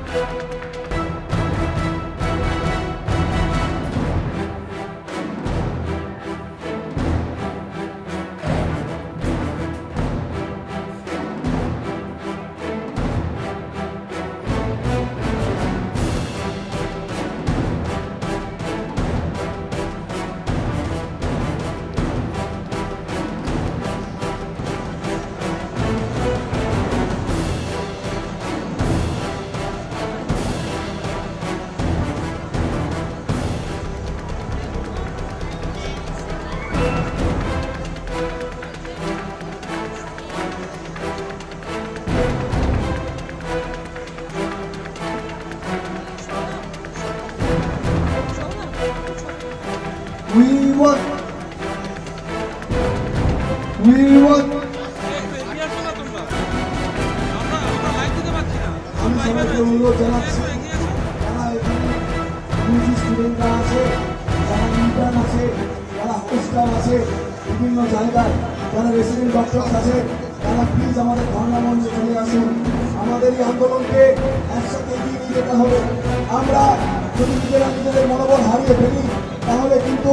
We want আমি সবাইকে অনুরোধ জানাচ্ছি যারা এখানে ইউজি স্টুডেন্টরা আছে, যারা ইন্টার্ন আছে, যারা হোস্টার আছে, বিভিন্ন জায়গায় যারা রেসিডেন্ট ডক্টরস আছে, তারা প্লিজ আমাদের ধর্ণা মঞ্চে চলে আসুন। আমাদের এই আন্দোলনকে একসাথে এগিয়ে নিয়ে যেতে হবে। আমরা যদি নিজেদের মনোবল হারিয়ে ফেলি তাহলে কিন্তু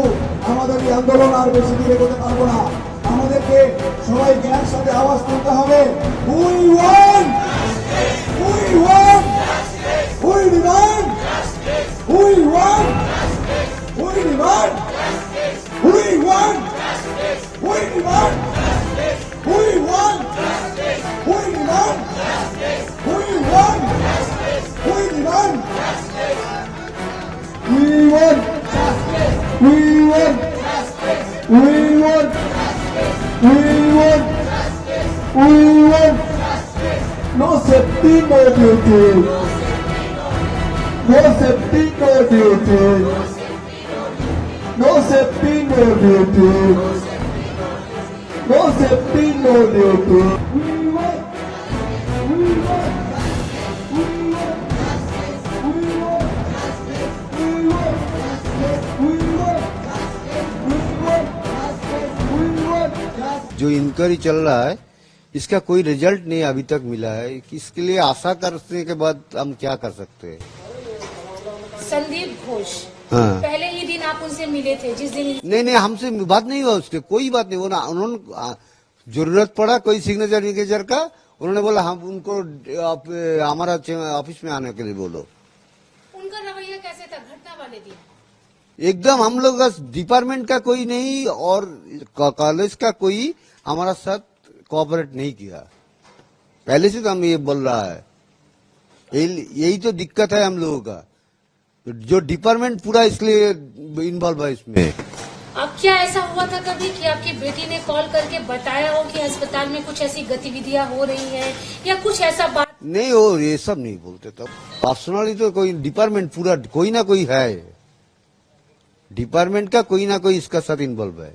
আমাদের এই আন্দোলন আর বেশি দিন এগোতে পারবো না। আমাদেরকে সবাইকে একসাথে আওয়াজ তুলতে হবে। We want we demand we want we demand we want we demand we want we demand we want we demand we want we want we want we want no safety, no duty. No safety, no duty. No safety, no duty. No safety, no duty. We want. We want. We want. We want. We want. We want. We want. जो inquiry चल रहा है इसका कोई result नहीं अभी तक मिला है। इसके लिए आशा करने के बाद हम क्या कर सकते हैं। संदीप घोष, हाँ। पहले ही दिन आप उनसे मिले थे जिस दिन नहीं हमसे बात नहीं हुआ, उसके कोई बात नहीं। उन्होंने जरूरत पड़ा कोई सिग्नेचर विग्नेचर का, उन्होंने बोला हम उनको हमारा ऑफिस में आने के लिए बोलो। उनका रवैया कैसे था घटना वाले दिन? एकदम हम लोग का डिपार्टमेंट का कोई नहीं और कॉलेज का कोई हमारा साथ कोऑपरेट नहीं किया। पहले से तो हम ये बोल रहा है, यही तो दिक्कत है हम लोगों का, जो डिपार्टमेंट पूरा इसलिए इन्वॉल्व है इसमें। अब क्या ऐसा हुआ था कभी कि आपकी बेटी ने कॉल करके बताया हो कि अस्पताल में कुछ ऐसी गतिविधियां हो रही हैं या कुछ ऐसा बात? नहीं हो, ये सब नहीं बोलते। तब पर्सनली तो कोई डिपार्टमेंट पूरा कोई ना कोई है, डिपार्टमेंट का कोई ना कोई इसका साथ इन्वॉल्व है।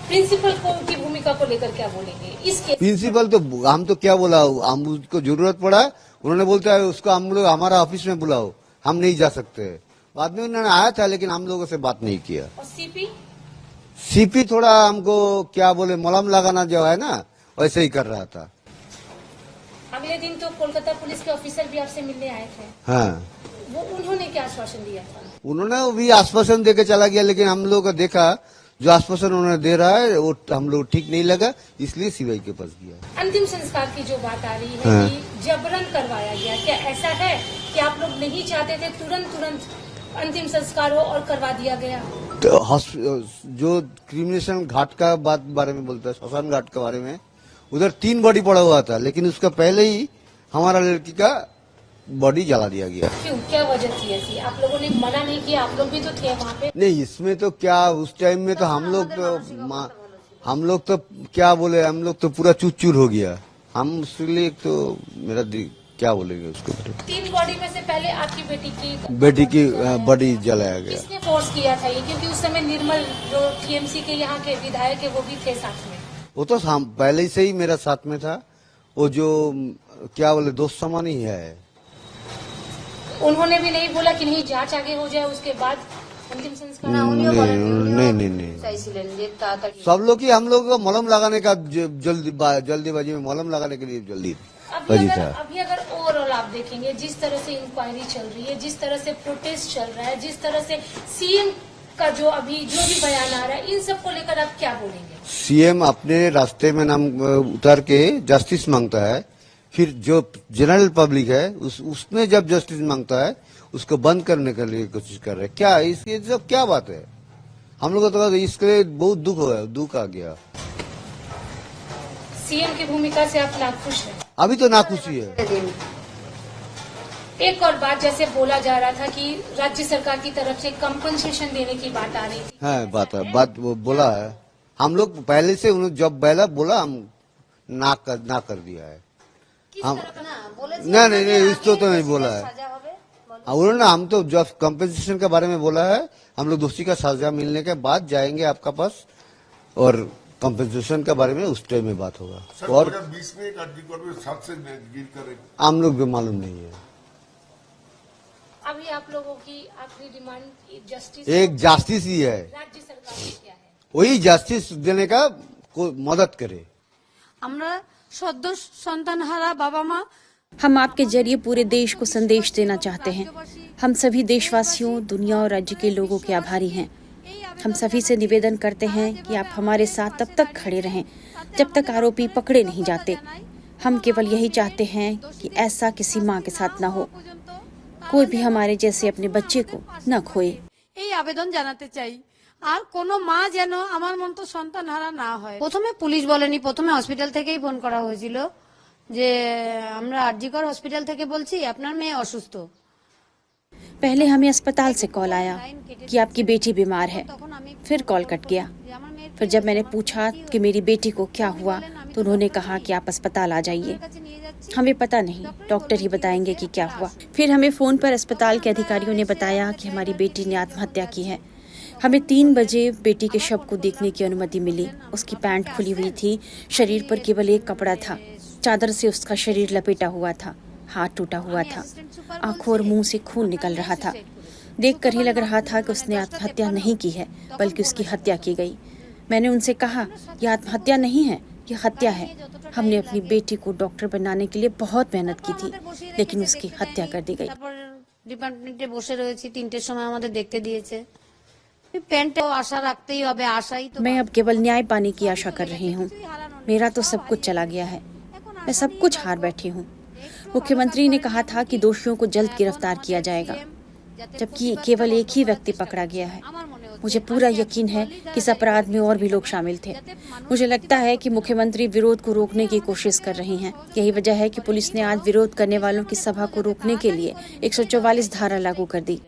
प्रिंसिपल को की भूमिका को लेकर क्या बोलेंगे इसके? प्रिंसिपल तो हम तो क्या बोला, हम उसको जरूरत पड़ा उन्होंने बोलता है उसको हम लोग हमारा ऑफिस में बुलाओ, हम नहीं जा सकते। बाद में उन्होंने आया था लेकिन हम लोगों से बात नहीं किया। और सीपी थोड़ा हमको क्या बोले मलहम लगाना जो है ना वैसे ही कर रहा था। अगले दिन तो कोलकाता पुलिस के ऑफिसर भी आपसे मिलने आए थे। हाँ, वो उन्होंने क्या आश्वासन दिया था? उन्होंने भी आश्वासन देके चला गया, लेकिन हम लोग को देखा जो आश्वासन उन्होंने दे रहा है वो हम लोग ठीक नहीं लगा, इसलिए सीबीआई के पास गया। अंतिम संस्कार की जो बात आ रही है हाँ। कि जबरन करवाया गया, क्या ऐसा है कि आप लोग नहीं चाहते थे तुरंत अंतिम संस्कार हो और करवा दिया गया? तो जो क्रिमिनेशन घाट का बारे में बोलता है, श्मशान घाट के बारे में, उधर 3 बॉडी पड़ा हुआ था, लेकिन उसका पहले ही हमारा लड़की का बॉडी जला दिया गया। क्यों, क्या वजह थी ऐसी? आप लोगों ने मना नहीं किया, आप लोग भी तो थे वहाँ पे। नहीं, इसमें तो क्या उस टाइम में तो हम लोग तो क्या बोले, हम लोग तो पूरा चूर हो गया। हम उसके लिए तो मेरा क्या बोलेंगे उसको। 3 बॉडी में से पहले आपकी बेटी की बॉडी जलाया गया। किसने फोर्स किया था ये? क्योंकि उस समय निर्मल जो टीएमसी के यहाँ के विधायक है वो भी थे साथ में। वो तो हम पहले से ही मेरा साथ में था, वो जो क्या बोले दोस्त समान ही है। उन्होंने भी नहीं बोला कि नहीं जांच आगे हो जाए उसके बाद अंतिम संस्कार? नहीं सब लोग ही हम लोग को मलहम लगाने का जल्दीबाजी में मलहम लगाने के लिए जल्दी था। अभी अगर ओवरऑल आप देखेंगे जिस तरह से इंक्वायरी चल रही है, जिस तरह से प्रोटेस्ट चल रहा है, जिस तरह से सीएम का जो भी बयान आ रहा है, इन सब को लेकर आप क्या बोलेंगे? सीएम अपने रास्ते में नाम उतार के जस्टिस मांगता है, फिर जो जनरल पब्लिक है उसने जब जस्टिस मांगता है उसको बंद करने के लिए कोशिश कर रहे हैं। क्या इसके सब क्या बात है? हम लोग तो इसके लिए बहुत दुख आ गया। सीएम की भूमिका से आप नाखुश हैं? अभी तो नाखुशी है। एक और बात, जैसे बोला जा रहा था कि राज्य सरकार की तरफ से कंपनसेशन देने की बात आ रही थी। हाँ, बात वो बोला है। हम लोग पहले से उन्होंने जब पहला बोला हम ना कर दिया है। हम नहीं इसको तो नहीं बोला है उन्होंने। हम तो जब कंपनसेशन के बारे में बोला है, हम लोग दोषी का सजा मिलने के बाद जाएंगे आपका पास और कंपनसेशन के बारे में उस टाइम में बात होगा। और 2020 में एक आर्टिकल में 7 से गिर कर हम लोग भी मालूम नहीं है। अभी आप लोगों की आखिरी डिमांड जस्टिस, एक जस्टिस ही है, राज्य सरकार की क्या है? वही जस्टिस देने का मदद करे। আমরা সদ্য সন্তানহারা বাবা মা हम आपके जरिए पूरे देश को संदेश देना चाहते हैं। हम सभी देशवासियों, दुनिया और राज्य के लोगों के आभारी हैं। हम सभी से निवेदन करते हैं कि आप हमारे साथ तब तक खड़े रहें जब तक आरोपी पकड़े नहीं जाते। हम केवल यही चाहते हैं कि ऐसा किसी माँ के साथ न हो, कोई भी हमारे जैसे अपने बच्चे को न खोए। এই আবেদন জানাতে চাই, আর কোনো মা যেন আমার মতো সন্তানহারা না হয়। প্রথমে পুলিশ বলেনি, প্রথমে হসপিটাল থেকেই ফোন করা হয়েছিল যে আমরা আরজিকর হসপিটাল থেকে বলছি আপনার মেয়ে অসুস্থ। पहले हमें अस्पताल से कॉल आया कि आपकी बेटी बीमार है, फिर कॉल कट गया। फिर जब मैंने पूछा कि मेरी बेटी को क्या हुआ तो उन्होंने कहा कि आप अस्पताल आ जाइए। हमें पता नहीं, डॉक्टर ही बताएंगे कि क्या हुआ। फिर हमें फोन पर अस्पताल के अधिकारियों ने बताया कि हमारी बेटी ने आत्महत्या की है। हमें 3 बजे बेटी के शव को देखने की अनुमति मिली। उसकी पैंट खुली हुई थी, शरीर पर केवल एक कपड़ा था, चादर से उसका शरीर लपेटा हुआ था, हाथ टूटा हुआ था, आंखों और मुंह से खून निकल रहा था। देखकर ही लग रहा था कि उसने आत्महत्या नहीं की है बल्कि उसकी हत्या की गई। मैंने उनसे कहा, यह आत्महत्या नहीं है, यह हत्या है। हमने अपनी बेटी को डॉक्टर बनाने के लिए बहुत मेहनत की थी, लेकिन उसकी हत्या कर दी गई। তারপর ডিপার্টমেন্টে বসে রয়েছি, 3টের সময় আমাদের দেখতে দিয়েছে। প্যান্টে আশা রাখতেই হবে, আশাই তো। मैं अब केवल न्याय पाने की आशा कर रही हूँ। मेरा तो सब कुछ चला गया है, मैं सब कुछ हार बैठी हूँ। मुख्यमंत्री ने कहा था कि दोषियों को जल्द गिरफ्तार किया जाएगा, जबकि केवल एक ही व्यक्ति पकड़ा गया है। मुझे पूरा यकीन है कि इस अपराध में और भी लोग शामिल थे। मुझे लगता है कि मुख्यमंत्री विरोध को रोकने की कोशिश कर रही हैं। यही वजह है कि पुलिस ने आज विरोध करने वालों की सभा को रोकने के लिए 144 धारा लागू कर दी।